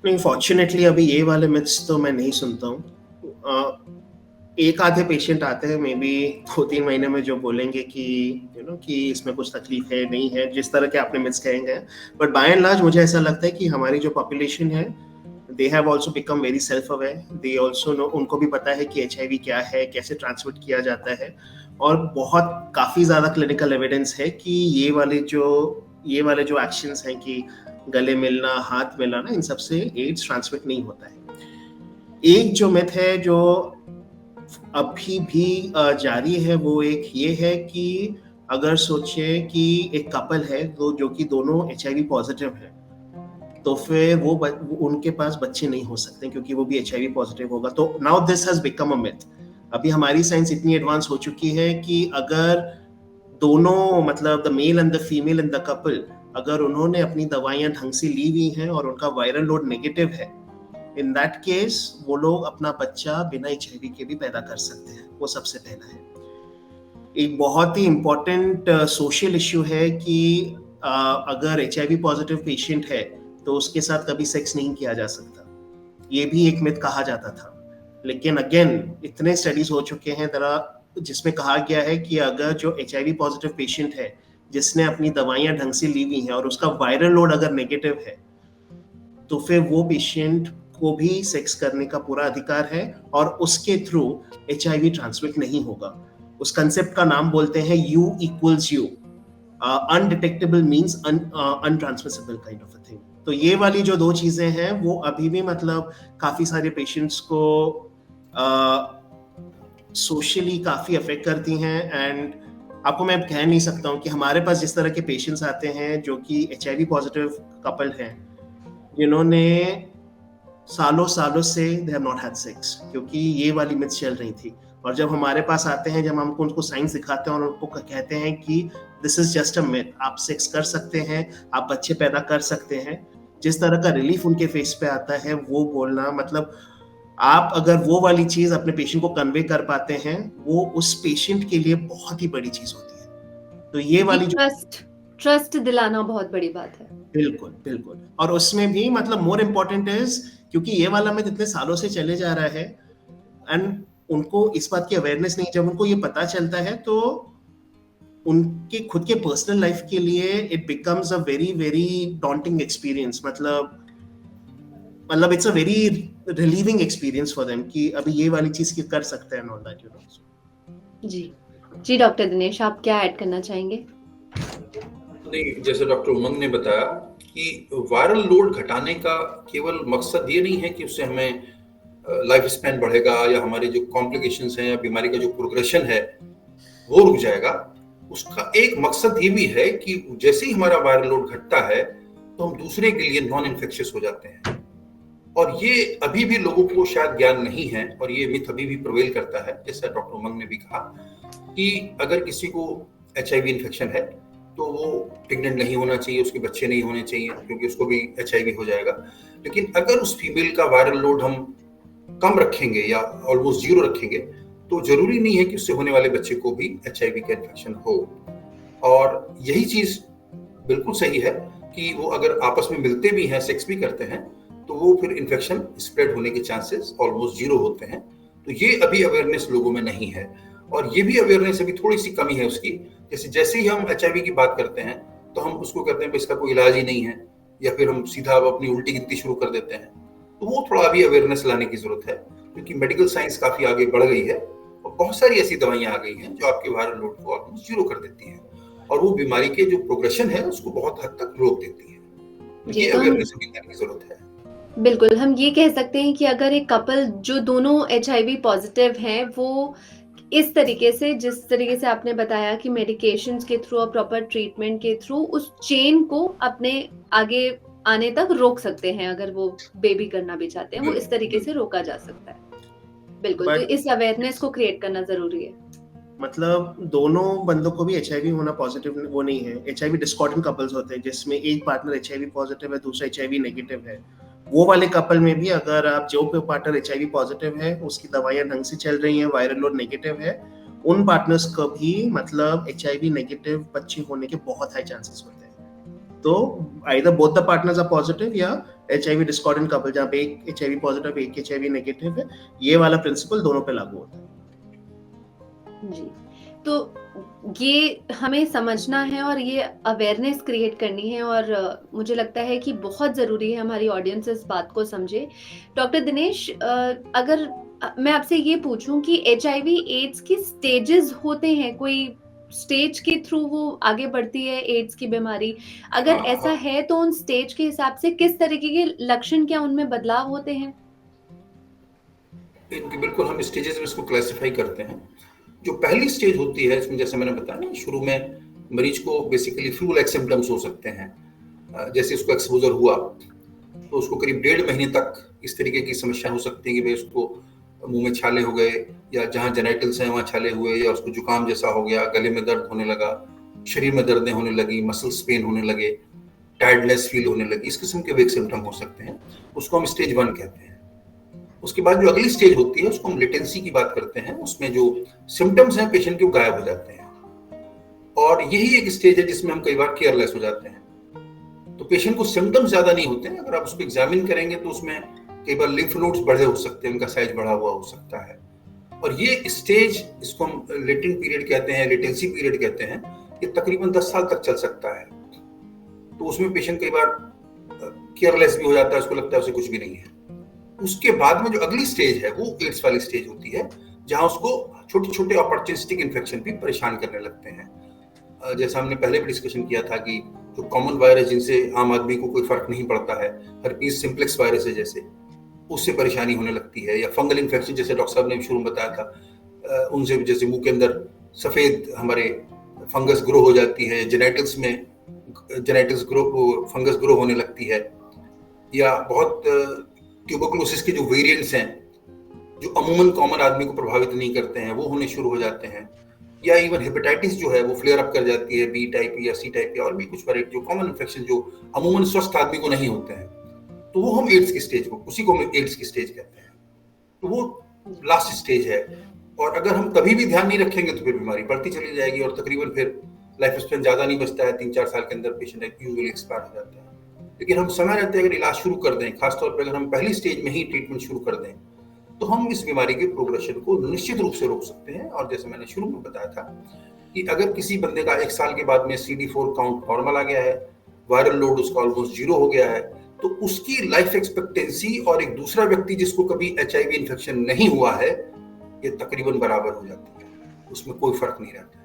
नहीं, फॉर्चुनेटली अभी ये वाले मिथ्स तो मैं नहीं सुनता हूँ। एक आधे पेशेंट आते हैं मे बी 2-3 महीने में जो बोलेंगे कि कि इसमें कुछ तकलीफ है, नहीं है, जिस तरह के आपने मिथ्स कहेंगे। बट बाय एंड लार्ज मुझे ऐसा लगता है कि हमारी जो पॉपुलेशन है, they have also become very self aware. They also know, उनको भी पता है कि HIV क्या है, कैसे ट्रांसमिट किया जाता है, और बहुत काफी ज्यादा क्लिनिकल एविडेंस है कि ये वाले जो एक्शंस हैं कि गले मिलना, हाथ मिलाना, इन सब से एड्स ट्रांसमिट नहीं होता है। एक जो मिथ है जो अभी भी जारी है, वो एक ये है कि अगर सोचे कि एक कपल है जो कि दोनों HIV पॉजिटिव है, तो फिर वो उनके पास बच्चे नहीं हो सकते क्योंकि वो भी HIV पॉजिटिव होगा। तो now this has become a myth. अभी हमारी साइंस इतनी एडवांस हो चुकी है कि अगर दोनों, मतलब the male and the female in the couple, अगर उन्होंने अपनी दवाइयां ढंग से ली हुई हैं और उनका वायरल लोड नेगेटिव है, इन दैट केस वो लोग अपना बच्चा बिना HIV के भी पैदा कर सकते हैं। वो सबसे पहला है। एक बहुत ही इम्पोर्टेंट सोशल इश्यू है कि अगर HIV पॉजिटिव पेशेंट है तो उसके साथ कभी सेक्स नहीं किया जा सकता। ये भी एक मिथ कहा जाता था, लेकिन अगेन इतने स्टडीज हो चुके हैं जिसमें कहा गया है कि अगर जो HIV पॉजिटिव पेशेंट है जिसने अपनी दवाइयां ढंग से ली हुई हैं और उसका वायरल लोड अगर नेगेटिव है, तो फिर वो पेशेंट को भी सेक्स करने का पूरा अधिकार है और उसके थ्रू HIV ट्रांसमिट नहीं होगा। उस कंसेप्ट का नाम बोलते हैं U equals U, undetectable means untransmissible kind of a thing. तो ये वाली जो दो चीजें हैं वो अभी भी मतलब काफी सारे पेशेंट्स को सोशली काफी अफेक्ट करती हैं। एंड आपको मैं कह नहीं सकता हूँ कि हमारे पास जिस तरह के पेशेंट्स आते हैं जो कि HIV पॉजिटिव कपल हैं, जिन्होंने सालों से they have not had sex, क्योंकि ये वाली मिथ चल रही थी। और जब हमारे पास आते हैं, जब हम उनको साइंस दिखाते हैं और उनको कहते हैं कि this is just a myth, आप सेक्स कर सकते हैं, आप बच्चे पैदा कर सकते हैं, जिस तरह का रिलीफ उनके फेस पे आता है वो बोलना, मतलब आप अगर वो वाली चीज अपने पेशेंट को कन्वे कर पाते हैं, वो उस पेशेंट के लिए बहुत ही बड़ी चीज होती है। तो ये वाली जो ट्रस्ट दिलाना बहुत बड़ी बात है। बिल्कुल। और उसमें भी मतलब मोर इम्पोर्टेंट इज, क्योंकि ये वाला मिथ इतने सालों से चले जा रहा है एंड उनको इस बात की अवेयरनेस नहीं, जब उनको ये पता चलता है तो उनके खुद के पर्सनल लाइफ के लिए it becomes a very very daunting experience. मतलब it's a very relieving experience for them कि अभी ये वाली चीज की कर सकते हैं, ऑल दैट, यू नो। जी डॉक्टर दिनेश, आप क्या ऐड करना चाहेंगे? नहीं, जैसे डॉक्टर उमंग ने बताया कि वायरल लोड घटाने का केवल मकसद ये नहीं है कि उससे हमें लाइफ स्पैन बढ़ेगा या हमारे जो कॉम्प्लिकेशंस हैं या बीमारी का जो प्रोग्रेशन है वो रुक जाएगा। उसका एक मकसद ये भी है कि जैसे ही हमारा वायरल लोड घटता है तो हम दूसरे के लिए नॉन इन्फेक्शियस हो जाते हैं। और ये अभी भी लोगों को शायद ज्ञान नहीं है और ये मिथ अभी भी प्रिवेल करता है। जैसा डॉक्टर उमंग ने भी कहा कि अगर किसी को HIV इन्फेक्शन है तो वो प्रेग्नेंट नहीं होना चाहिए, उसके बच्चे नहीं होने चाहिए क्योंकि उसको भी HIV हो जाएगा। लेकिन अगर उस फीमेल का वायरल लोड हम कम रखेंगे या ऑलमोस्ट जीरो रखेंगे तो जरूरी नहीं है कि उससे होने वाले बच्चे को भी HIV का इन्फेक्शन हो। और यही चीज बिल्कुल सही है कि वो अगर आपस में मिलते भी हैं, सेक्स भी करते हैं, तो वो फिर इन्फेक्शन स्प्रेड होने के चांसेस ऑलमोस्ट जीरो होते हैं। तो ये अभी अवेयरनेस लोगों में नहीं है, और ये भी अवेयरनेस अभी थोड़ी सी कमी है उसकी। जैसे ही हम HIV की बात करते हैं तो हम उसको कहते हैं इसका कोई इलाज ही नहीं है, या फिर हम सीधा अपनी उल्टी गिनती शुरू कर देते हैं। तो वो थोड़ा अभी अवेयरनेस लाने की जरूरत है, क्योंकि मेडिकल साइंस काफी आगे बढ़ गई है और बहुत सारी ऐसी दवाइयां आ गई हैं जो आपके वायरल लोड को ऑलमोस्ट जीरो कर देती हैं, और वो बीमारी के जो प्रोग्रेशन है उसको बहुत हद तक रोक देती है। ये अवेयरनेस अभी लाने की जरूरत है। बिल्कुल, हम ये कह सकते हैं कि अगर एक कपल जो दोनों HIV पॉजिटिव हैं, वो इस तरीके से, जिस तरीके से आपने बताया कि मेडिकेशंस के थ्रू और प्रॉपर ट्रीटमेंट के थ्रू उस चेन को अपने आगे आने तक रोक सकते हैं। अगर वो बेबी करना भी चाहते हैं, वो इस तरीके से रोका जा सकता है। बिल्कुल, तो इस अवेयरनेस को क्रिएट करना जरूरी है। मतलब दोनों बंदों को भी HIV होना पॉजिटिव वो नहीं है। HIV डिस्कॉर्डेंट कपल्स होते हैं जिसमें एक पार्टनर HIV पॉजिटिव है, दूसरा HIV नेगेटिव है। वो वाले कपल में भी अगर आप जो पार्टनर HIV पॉजिटिव है, उसकी दवाइयां ढंग से चल रही हैं, वायरल लोड नेगेटिव है, उन पार्टनर्स को भी मतलब HIV नेगेटिव बच्चे होने के बहुत हाई चांसेस होते हैं। तो either both the partners are positive या HIV डिस्कॉर्डेंट कपल जहाँ पे एक HIV पॉजिटिव एक HIV नेगेटिव है, ये वाला प्रिंसिपल दोनों पे लागू होता है। जी, तो ये हमें समझना है और ये अवेयरनेस क्रिएट करनी है, और मुझे लगता है कि बहुत ज़रूरी है हमारी ऑडियंस इस बात को समझे। डॉक्टर दिनेश, अगर मैं आपसे ये पूछूं कि HIV एड्स की स्टेजेस होते हैं, कोई स्टेज के थ्रू वो आगे बढ़ती है एड्स की बीमारी? अगर ऐसा है तो उन स्टेज के हिसाब से किस तरीके के लक्षण, क्या उनमें बदलाव होते हैं? बिल्कुल, हम स्टेजेस में इसको क्लासिफाई करते हैं। जो पहली स्टेज होती है इसमें, जैसे मैंने बताया ना, शुरू में मरीज को बेसिकली फ्लू लाइक सिम्टम्स हो सकते हैं। जैसे उसको एक्सपोजर हुआ तो उसको करीब 1.5 महीने तक इस तरीके की समस्या हो सकती है कि भाई उसको मुंह में छाले हो गए, या जहाँ जेनिटल्स हैं वहाँ छाले हुए, या उसको जुकाम जैसा हो गया, गले में दर्द होने लगा, शरीर में दर्दें होने लगी, मसल्स पेन होने लगे, टायर्डनेस फील होने लगी। इस किस्म के वेक सिम्टम हो सकते हैं, उसको हम स्टेज 1 कहते हैं। उसके बाद जो अगली स्टेज होती है उसको हम लेटेंसी की बात करते हैं। उसमें जो सिम्टम्स हैं पेशेंट के वो गायब हो जाते हैं, और यही एक स्टेज है जिसमें हम कई बार केयरलेस हो जाते हैं। तो पेशेंट को सिम्टम्स ज्यादा नहीं होते हैं, अगर आप उसको एग्जामिन करेंगे तो उसमें कई बार लिम्फ नोड्स बड़े हो सकते हैं, उनका साइज बढ़ा हुआ हो सकता है। और ये स्टेज, इसको हम लेटेंट पीरियड कहते हैं, लेटेंसी पीरियड कहते हैं, ये तकरीबन 10 साल तक चल सकता है। तो उसमें पेशेंट कई बार केयरलेस भी हो जाता है, उसको लगता है उसे कुछ भी नहीं है। उसके बाद में जो अगली स्टेज है वो एड्स वाली स्टेज होती है, जहां उसको छोटे छोटे अपॉर्चुनिस्टिक इन्फेक्शन भी परेशान करने लगते हैं। जैसा हमने पहले भी डिस्कशन किया था कि जो कॉमन वायरस जिनसे आम आदमी को कोई फर्क नहीं पड़ता है, हर्पीस सिम्प्लेक्स वायरस है जैसे, उससे परेशानी होने लगती है, या फंगल इन्फेक्शन जैसे डॉक्टर साहब ने शुरू में बताया था, उनसे जैसे मुंह के अंदर सफेद हमारे फंगस ग्रो हो जाती है, जेनेटिक्स में जेनेटिक्स ग्रो फंगस ग्रो होने लगती है, या बहुत ट्यूबरकुलोसिस के जो वेरिएंट्स हैं जो अमूमन कॉमन आदमी को प्रभावित नहीं करते हैं वो होने शुरू हो जाते हैं, या इवन हेपेटाइटिस जो है वो फ्लेयर अप कर जाती है, B टाइप या C टाइप या और भी कुछ वैरायटी जो कॉमन इन्फेक्शन जो अमूमन स्वस्थ आदमी को नहीं होते हैं, तो वो हम एड्स की स्टेज को, उसी को हम एड्स की स्टेज कहते हैं। तो वो लास्ट स्टेज है, और अगर हम कभी भी ध्यान नहीं रखेंगे तो फिर बीमारी बढ़ती चली जाएगी, और तकरीबन फिर लाइफ स्पैन ज्यादा नहीं बचता है, 3-4 साल के अंदर पेशेंट यूजुअली एक्सपायर हो जाता है। लेकिन हम समय रहते अगर इलाज शुरू कर दें, खासतौर पर अगर हम पहली स्टेज में ही ट्रीटमेंट शुरू कर दें, तो हम इस बीमारी के प्रोग्रेशन को निश्चित रूप से रोक सकते हैं। और जैसे मैंने शुरू में बताया था कि अगर किसी बंदे का 1 साल के बाद में CD4 काउंट नॉर्मल आ गया है, वायरल लोड उसका ऑलमोस्ट 0 हो गया है, तो उसकी लाइफ एक्सपेक्टेंसी और एक दूसरा व्यक्ति जिसको कभी HIV इन्फेक्शन नहीं हुआ है, ये तकरीबन बराबर हो जाती है, उसमें कोई फर्क नहीं रहता।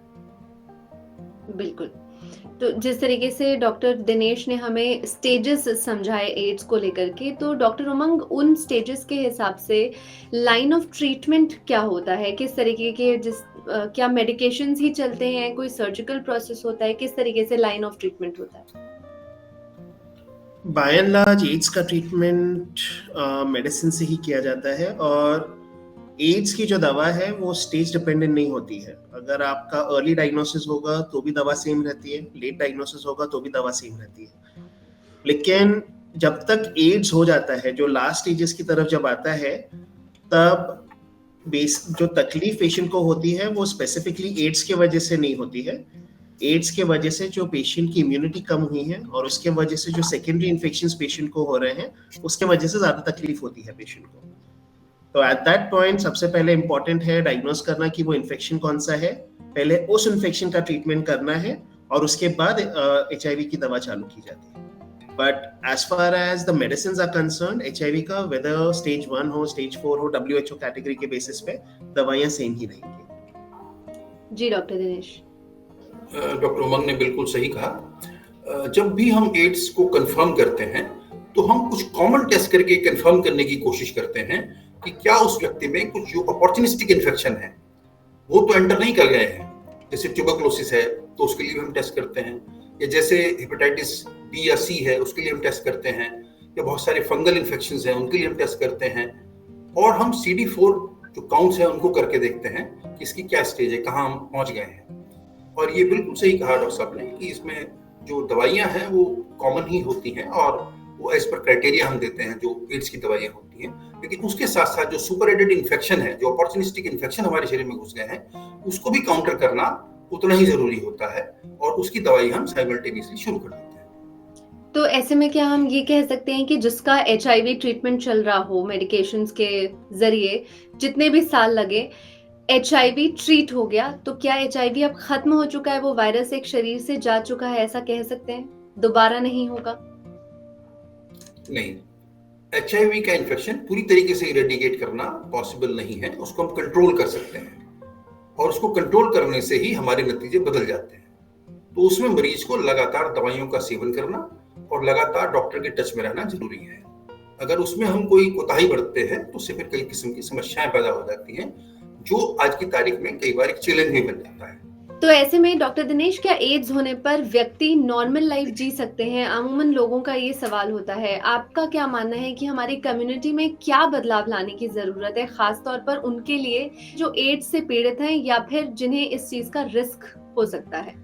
बिल्कुल। तो जिस तरीके से डॉक्टर दिनेश ने हमें स्टेजेस समझाए एड्स को लेकर के, तो डॉक्टर उमंग, उन स्टेजेस के हिसाब से लाइन ऑफ ट्रीटमेंट क्या होता है? किस तरीके के क्या मेडिकेशंस ही चलते हैं, कोई सर्जिकल प्रोसेस होता है, किस तरीके से लाइन ऑफ ट्रीटमेंट होता है? बाय एंड लार्ज एड्स का ट्रीटमेंट मेडिसिन से ही किया जाता है, और एड्स की जो दवा है वो स्टेज डिपेंडेंट नहीं होती है। अगर आपका अर्ली डायग्नोसिस होगा तो भी दवा सेम रहती है, लेट डायग्नोसिस होगा तो भी दवा सेम रहती है। लेकिन जब तक एड्स हो जाता है, जो लास्ट स्टेजेस की तरफ जब आता है, तब जो तकलीफ पेशेंट को होती है वो स्पेसिफिकली एड्स के वजह से नहीं होती है। एड्स के वजह से जो पेशेंट की इम्यूनिटी कम हुई है और उसके वजह से जो सेकेंडरी इन्फेक्शंस पेशेंट को हो रहे हैं उसके वजह से ज्यादा तकलीफ होती है पेशेंट को। तो एट दैट पॉइंट सबसे पहले इंपॉर्टेंट है डायग्नोस करना कि वो इन्फेक्शन कौन सा है, पहले उस इन्फेक्शन का ट्रीटमेंट करना है और उसके बाद HIV की दवा चालू की जाती है। But as far as the medicines are concerned, HIV का whether stage 1 हो, stage 4 हो, WHO कैटेगरी के बेसिस पे दवाइयाँ सेम ही रहेंगी। जी डॉक्टर दिनेश। डॉक्टर उमंग ने बिल्कुल सही कहा। जब भी हम एड्स को कंफर्म करते हैं तो हम कुछ कॉमन टेस्ट करके कंफर्म करने की कोशिश करते हैं कि क्या उस व्यक्ति में कुछ जो अपॉर्चुनिस्टिक इन्फेक्शन है वो तो एंटर नहीं कर गए हैं। जैसे ट्यूबरकुलोसिस है तो उसके लिए भी हम टेस्ट करते हैं, या जैसे हेपेटाइटिस बी या सी है उसके लिए हम टेस्ट करते हैं, या बहुत सारे फंगल इन्फेक्शंस हैं उनके लिए हम टेस्ट करते हैं, और हम CD4 जो काउंट्स हैं उनको करके देखते हैं कि इसकी क्या स्टेज है, कहाँ हम पहुंच गए हैं। और ये बिल्कुल सही कहा डॉक्टर साहब ने कि इसमें जो दवाइयां हैं वो कॉमन ही होती हैं और वो एज पर क्राइटेरिया हम देते हैं जो एड्स की दवाइयां होती हैं, लेकिन उसके साथ साथ जो सुपर एडेड इन्फेक्शन है, जो अपॉर्चुनिस्टिक इन्फेक्शन हमारे शरीर में घुस गए हैं, उसको भी काउंटर करना उतना ही जरूरी होता है और उसकी दवाई हम साइमल्टेनियसली शुरू कर देते हैं। तो ऐसे में क्या हम ये कह सकते हैं कि जिसका HIV ट्रीटमेंट चल रहा हो मेडिकेशंस के जरिए, जितने भी साल लगे, HIV ट्रीट हो गया, तो क्या HIV अब खत्म हो चुका है, वो वायरस एक शरीर से जा चुका है, ऐसा कह सकते हैं, दोबारा नहीं होगा? नहीं, HIV का इन्फेक्शन पूरी तरीके से इरेडिकेट करना पॉसिबल नहीं है। उसको हम कंट्रोल कर सकते हैं और उसको कंट्रोल करने से ही हमारे नतीजे बदल जाते हैं। तो उसमें मरीज को लगातार दवाइयों का सेवन करना और लगातार डॉक्टर के टच में रहना जरूरी है। अगर उसमें हम कोई कोताही बरतते हैं तो उससे फिर कई किस्म की समस्याएं पैदा हो जाती हैं, जो आज की तारीख में कई बार एक चैलेंज भी बन जाता है। तो ऐसे में डॉक्टर दिनेश, क्या एड्स होने पर व्यक्ति नॉर्मल लाइफ जी सकते हैं? अमूमन लोगों का ये सवाल होता है। आपका क्या मानना है कि हमारी कम्युनिटी में क्या बदलाव लाने की जरूरत है, खास तौर पर उनके लिए जो एड्स से पीड़ित हैं या फिर जिन्हें इस चीज का रिस्क हो सकता है?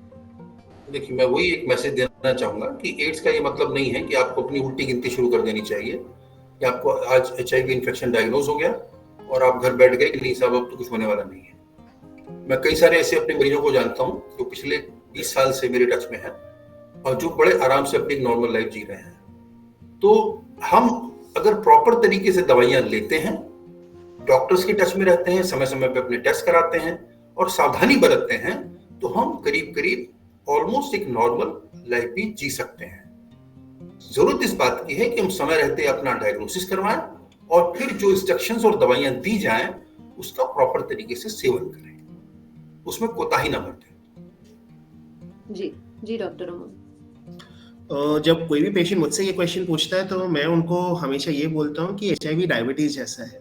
देखिए, मैं वही एक मैसेज देना चाहूंगा कि एड्स का ये मतलब नहीं है कि आपको अपनी उल्टी गिनती शुरू कर देनी चाहिए कि आपको आज HIV इन्फेक्शन डायग्नोज हो गया और आप घर बैठ गए कि नहीं साहब अब तो कुछ होने वाला नहीं है। मैं कई सारे ऐसे अपने मरीजों को जानता हूं जो पिछले 20 साल से मेरे टच में हैं और जो बड़े आराम से अपनी नॉर्मल लाइफ जी रहे हैं। तो हम अगर प्रॉपर तरीके से दवाइयां लेते हैं, डॉक्टर्स के टच में रहते हैं, समय समय पे अपने टेस्ट कराते हैं और सावधानी बरतते हैं, तो हम करीब करीब ऑलमोस्ट एक नॉर्मल लाइफ भी जी सकते हैं। जरूरत इस बात की है कि हम समय रहते अपना डायग्नोसिस करवाएं और फिर जो इंस्ट्रक्शंस और दवाइयां दी जाएं उसका प्रॉपर तरीके से सेवन करें, उसमें कोताही ना बरतें। जी जी डॉक्टर उमंग। जब कोई भी पेशेंट मुझसे ये क्वेश्चन पूछता है तो मैं उनको हमेशा ये बोलता हूँ कि HIV डायबिटीज जैसा है।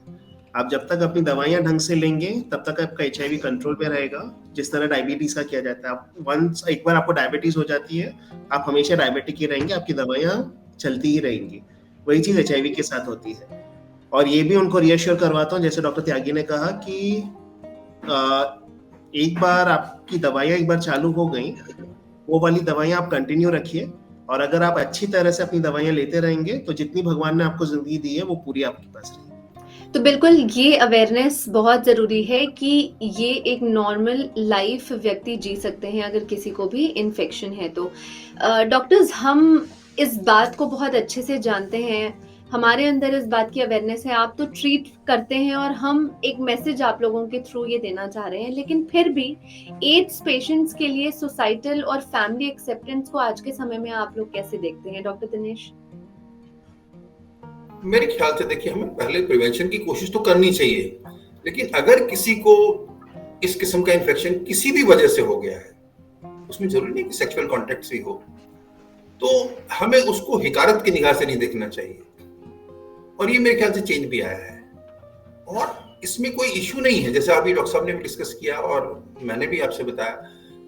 आप जब तक अपनी दवाइयां ढंग से लेंगे तब तक आपका HIV कंट्रोल पे रहेगा, जिस तरह डायबिटीज का किया जाता है। आप एक बार आपको डायबिटीज हो जाती है, आप हमेशा डायबिटिक ही रहेंगे, आपकी दवाइयां चलती ही रहेंगी। वही चीज HIV के साथ होती है। और ये भी उनको रिएश्योर करवाता हूँ, जैसे डॉक्टर त्यागी ने कहा कि एक बार आपकी दवाइयां एक बार चालू हो गई, वो वाली दवाइयां आप कंटिन्यू रखिए और अगर आप अच्छी तरह से अपनी दवाइयां लेते रहेंगे तो जितनी भगवान ने आपको जिंदगी दी है वो पूरी आपके पास रहेगी। तो बिल्कुल ये अवेयरनेस बहुत जरूरी है कि ये एक नॉर्मल लाइफ व्यक्ति जी सकते हैं अगर किसी को भी इन्फेक्शन है तो। डॉक्टर्स, हम इस बात को बहुत अच्छे से जानते हैं, हमारे अंदर इस बात की अवेयरनेस है, आप तो ट्रीट करते हैं और हम एक मैसेज आप लोगों के थ्रू ये देना चाह रहे हैं, लेकिन फिर भी एड्स पेशेंट्स के लिए सोसाइटल और फैमिली एक्सेप्टेंस को आज के समय में आप लोग कैसे देखते हैं डॉक्टर दिनेश? मेरे ख्याल से देखिए, हमें पहले प्रिवेंशन की कोशिश तो करनी चाहिए, लेकिन अगर किसी को इस किस्म का इन्फेक्शन किसी भी वजह से हो गया है, उसमें जरूरी नहीं कि सेक्सुअल कॉन्टैक्ट से हो, तो हमें उसको हिकारत की निगाह से नहीं देखना चाहिए। और ये मेरे ख्याल से चेंज भी आया है और इसमें कोई इश्यू नहीं है। जैसे अभी डॉक्टर साहब ने भी डिस्कस किया और मैंने भी आपसे बताया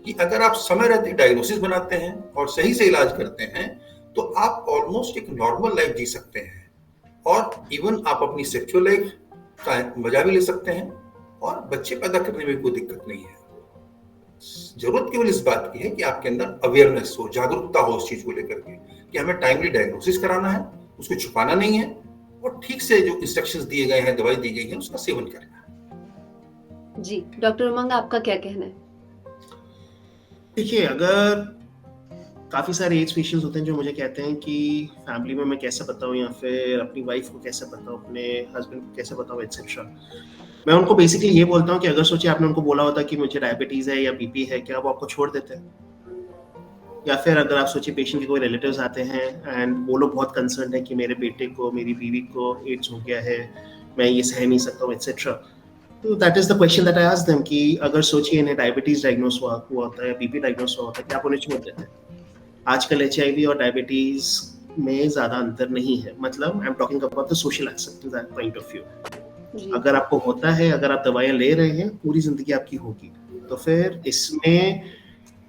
कि अगर आप समय रहते डायग्नोसिस बनाते हैं और सही से इलाज करते हैं तो आप ऑलमोस्ट एक नॉर्मल लाइफ जी सकते हैं और इवन आप अपनी सेक्सुअल लाइफ का मजा भी ले सकते हैं और बच्चे पैदा करने में कोई दिक्कत नहीं है। जरूरत केवल इस बात की है कि आपके अंदर अवेयरनेस हो, जागरूकता हो उस चीज को लेकर के कि हमें टाइमली डायग्नोसिस कराना है, उसको छुपाना नहीं है और ठीक से जो इंस्ट्रक्शंस दिए गए हैं, दवाई दी गई है, उसका सेवन करना। जी डॉक्टर उमंग, आपका क्या कहना है? देखिए, अगर काफ़ी सारे एड्स पेशेंट्स होते हैं जो मुझे कहते हैं कि फैमिली में मैं कैसे बताऊँ, या फिर अपनी वाइफ को कैसे बताऊँ, अपने हस्बैंड को कैसे बताऊँ, एटसेट्रा। मैं उनको बेसिकली ये बोलता हूँ कि अगर सोचिए आपने उनको बोला होता कि मुझे डायबिटीज़ है या बीपी है, क्या वो आपको छोड़ देते हैं? या फिर अगर आप सोचिए पेशेंट के कोई रिलेटिव्स आते हैं एंड वो लोग बहुत कंसर्न है कि मेरे बेटे को, मेरी बीवी को एड्स हो गया है, मैं ये सह नहीं सकता हूँ, एटसेट्रा। तो that is the question that I ask them कि अगर सोचिए इन्हें डायबिटीज डायग्नोस हुआ होता है या बीपी डायग्नोस हुआ होता है, क्या आप उन्हें छोड़ देते हैं? आजकल एचआईवी और डायबिटीज में ज्यादा अंतर नहीं है, मतलब I am talking about the social acceptance that point of view. अगर आपको होता है, अगर आप दवाइयां ले रहे हैं, पूरी जिंदगी आपकी होगी। तो फिर इसमें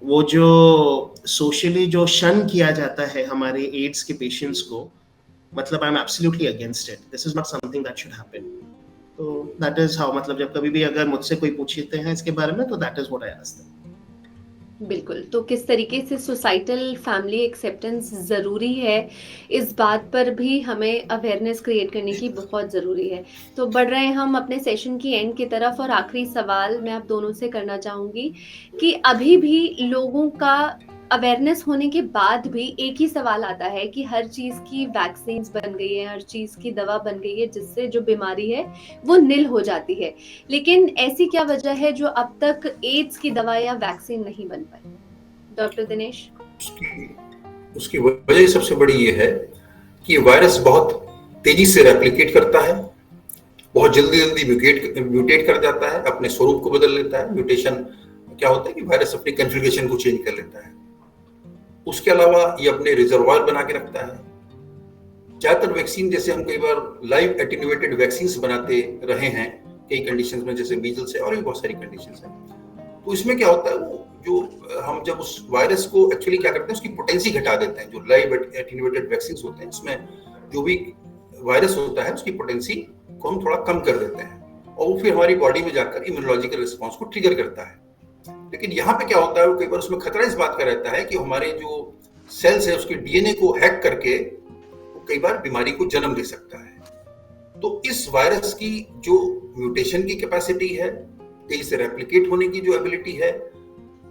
वो जो सोशली जो शन किया जाता है हमारे एड्स के पेशेंट्स को, मतलब I am absolutely against it. This is not something that should happen. तो दैट इज हाउ, मतलब जब कभी भी अगर मुझसे कोई पूछते हैं इसके बारे में, तो that is what I ask them. बिल्कुल। तो किस तरीके से सोसाइटल फैमिली एक्सेप्टेंस ज़रूरी है, इस बात पर भी हमें अवेयरनेस क्रिएट करने की बहुत ज़रूरी है। तो बढ़ रहे हैं हम अपने सेशन की एंड की तरफ, और आखिरी सवाल मैं आप दोनों से करना चाहूँगी कि अभी भी लोगों का अवेयरनेस होने के बाद भी एक ही सवाल आता है कि हर चीज़ की वैक्सीन्स बन गई है, हर चीज़ की दवा बन गई है, जिससे जो बीमारी है वो निल हो जाती है। लेकिन ऐसी क्या वजह है जो अब तक एड्स की दवा या वैक्सीन नहीं बन पाई? डॉक्टर दिनेश। उसकी वजह सबसे बड़ी ये है कि ये वायरस बहुत तेजी से रेप्लिकेट करता है, बहुत जल्दी म्यूटेट कर जाता है, अपने स्वरूप को बदल लेता है। म्यूटेशन क्या होता है कि वायरस अपनी कॉन्फ़िगरेशन को चेंज कर लेता है। उसके अलावा ये अपने रिजर्वायर बना के रखता है। ज्यादातर वैक्सीन, जैसे हम कई बार लाइव एटेन्यूएटेड वैक्सीन बनाते रहे हैं कई कंडीशंस में, जैसे मीजल्स है और भी बहुत सारी कंडीशंस है, तो इसमें क्या होता है, वो जो हम जब उस वायरस को एक्चुअली क्या करते हैं, उसकी पोटेंसी घटा देते हैं। जो लाइव एटेन्यूएटेड वैक्सीन होते हैं, उसमें जो भी वायरस होता है उसकी पोटेंसी को हम थोड़ा कम कर देते हैं, और वो फिर हमारी बॉडी में जाकर इम्यूनोलॉजिकल रिस्पॉन्स को ट्रिगर करता है। लेकिन यहाँ पे क्या होता है, वो कई बार उसमें खतरा इस बात का रहता है कि हमारे जो सेल्स है उसके डीएनए को हैक करके वो कई बार बीमारी को जन्म दे सकता है। तो इस वायरस की जो म्यूटेशन की कैपेसिटी है, तेजी से रेप्लिकेट होने की जो एबिलिटी है,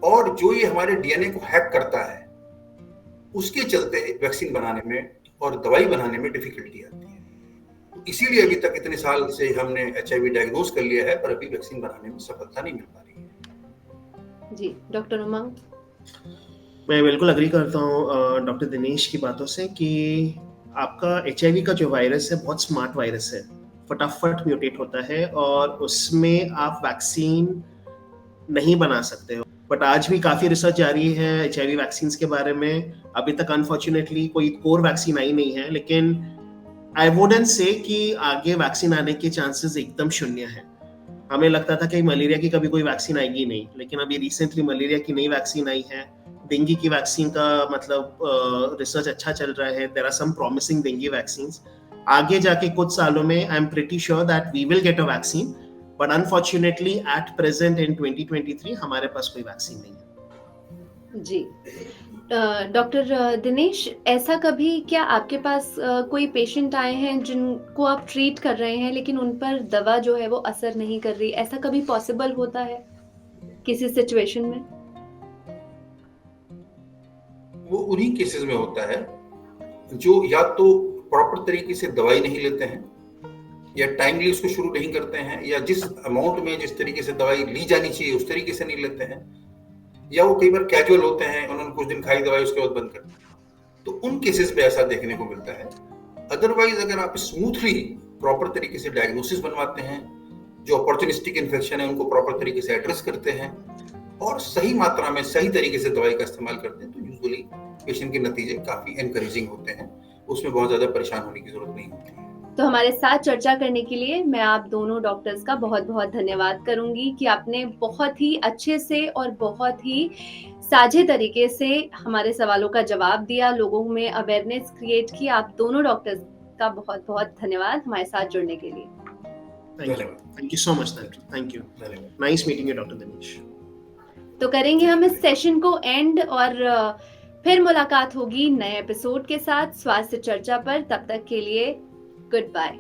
और जो ये हमारे डीएनए को हैक करता है, उसके चलते वैक्सीन बनाने में और दवाई बनाने में डिफिकल्टी आती है। तो इसीलिए अभी तक इतने साल से हमने एचआईवी डायग्नोज कर लिया है, पर अभी वैक्सीन बनाने में सफलता नहीं मिल पा रही है। जी डॉक्टर उमंग। मैं बिल्कुल अग्री करता हूँ डॉक्टर दिनेश की बातों से कि आपका एचआईवी का जो वायरस है बहुत स्मार्ट वायरस है, फटाफट म्यूटेट होता है, और उसमें आप वैक्सीन नहीं बना सकते हो। बट आज भी काफ़ी रिसर्च जारी है एचआईवी वैक्सीन के बारे में। अभी तक अनफॉर्चुनेटली कोई कोर वैक्सीन आई नहीं है, लेकिन आई वुडंट से कि आगे वैक्सीन आने के चांसेस एकदम शून्य है। हमें लगता था कि मलेरिया की कभी कोई वैक्सीन आएगी नहीं, लेकिन अभी रिसेंटली मलेरिया की नई वैक्सीन आई है। डेंगू की वैक्सीन का मतलब रिसर्च अच्छा चल रहा है। There are some promising dengue vaccines. आगे जाके कुछ सालों में I am pretty sure that we will get a vaccine, but unfortunately at present in 2023 हमारे पास कोई वैक्सीन नहीं है। जी डॉक्टर दिनेश, ऐसा कभी क्या आपके पास कोई पेशेंट आए हैं जिनको आप ट्रीट कर रहे हैं लेकिन उन पर दवा जो है वो असर नहीं कर रही? ऐसा कभी पॉसिबल होता है किसी सिचुएशन में? वो उन्हीं केसेस में होता है जो या तो प्रॉपर तरीके से दवाई नहीं लेते हैं, या टाइमली उसको शुरू नहीं करते हैं, या जिस अमाउंट में जिस तरीके से दवाई ली जानी चाहिए उस तरीके से नहीं लेते हैं, या वो कई बार कैजुअल होते हैं, उन्होंने कुछ दिन खाई दवाई उसके बाद बंद कर दी। तो उन केसेस में ऐसा देखने को मिलता है। अदरवाइज अगर आप स्मूथली प्रॉपर तरीके से डायग्नोसिस बनवाते हैं, जो अपॉर्चुनिस्टिक इन्फेक्शन है उनको प्रॉपर तरीके से एड्रेस करते हैं, और सही मात्रा में सही तरीके से दवाई का इस्तेमाल करते हैं, तो यूजुअली पेशेंट के नतीजे काफी एनकरेजिंग होते हैं। उसमें बहुत ज्यादा परेशान होने की जरूरत नहीं होती है। तो हमारे साथ चर्चा करने के लिए मैं आप दोनों डॉक्टर्स का बहुत बहुत धन्यवाद करूंगी कि आपने बहुत ही अच्छे से और बहुत ही साझे तरीके से हमारे सवालों का जवाब दिया, लोगों में अवेयरनेस क्रिएट की। आप दोनों डॉक्टर्स का बहुत बहुत धन्यवाद हमारे साथ जुड़ने के लिए। Thank you so much. Thank you. Nice meeting you doctor Dinesh. तो करेंगे हम इस सेशन को एंड, और फिर मुलाकात होगी नए एपिसोड के साथ स्वास्थ्य चर्चा पर। तब तक के लिए Goodbye.